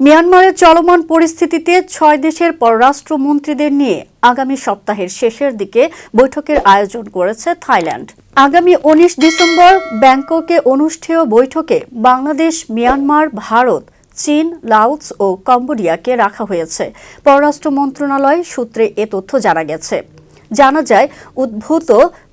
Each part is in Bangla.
মিয়ানমারের চলমান পরিস্থিতিতে ৬ দেশের পররাষ্ট্রমন্ত্রীদের নিয়ে আগামী সপ্তাহের শেষের দিকে বৈঠকের আয়োজন করেছে থাইল্যান্ড। আগামী ১৯ ডিসেম্বর ব্যাংককে অনুষ্ঠেয় বৈঠকে বাংলাদেশ, মিয়ানমার, ভারত, চীন, লাওস ও কম্বোডিয়াকে রাখা হয়েছে। পররাষ্ট্র মন্ত্রণালয় সূত্রে এ তথ্য জানা গেছে। জানা যায়, উদ্ভূত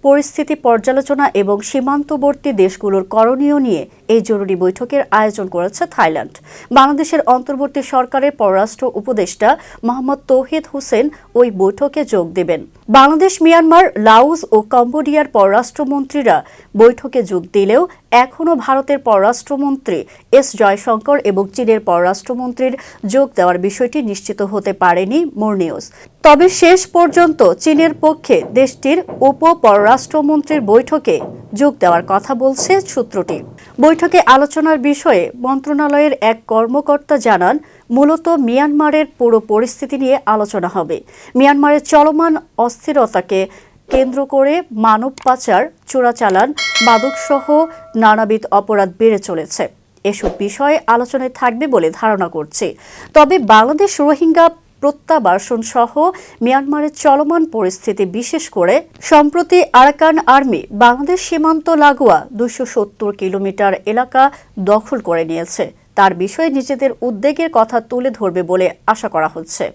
পরিস্থিতি পর্যালোচনা এবং সীমান্তবর্তী দেশগুলোর করণীয় নিয়ে এই জরুরি বৈঠকের আয়োজন করেছে থাইল্যান্ড। বাংলাদেশের অন্তর্বর্তী সরকারের পররাষ্ট্র উপদেষ্টা মোহাম্মদ তৌহিদ হোসেন ওই বৈঠকে যোগ দেবেন। বাংলাদেশ, মিয়ানমার, লাওস ও কম্বোডিয়ার পররাষ্ট্রমন্ত্রীরা বৈঠকে যোগ দিলেও এখনও ভারতের পররাষ্ট্রমন্ত্রী এস জয়শঙ্কর এবং চীনের পররাষ্ট্রমন্ত্রীর যোগ দেওয়ার বিষয়টি নিশ্চিত হতে পারেনি মোর নিউজ। তবে শেষ পর্যন্ত চীনের পক্ষে দেশটির উপ পররাষ্ট্রমন্ত্রীর বৈঠকে যোগ দেওয়ার কথা বলছে সূত্রটি। বৈঠকে আলোচনার বিষয়ে মন্ত্রণালয়ের এক কর্মকর্তা জানান, মূলত মিয়ানমারের পুরো পরিস্থিতি নিয়ে আলোচনা হবে। মিয়ানমারের চলমান অস্থিরতাকে কেন্দ্র করে মানব পাচার, চোরাচালান, মাদকসহ নানাবিধ অপরাধ বেড়ে চলেছে। এসব বিষয়ে আলোচনায় থাকবে বলে ধারণা করছি। তবে বাংলাদেশ রোহিঙ্গা প্রত্যাবাসন সহ মিয়ানমারের চলমান পরিস্থিতি, বিশেষ করে সম্প্রতি আরাকান আর্মি বাংলাদেশ সীমান্ত লাগোয়া ২৭০ কিলোমিটার এলাকা দখল করে নিয়েছে, তার বিষয়ে নিজেদের উদ্বেগের কথা তুলে ধরবে বলে আশা করা হচ্ছে।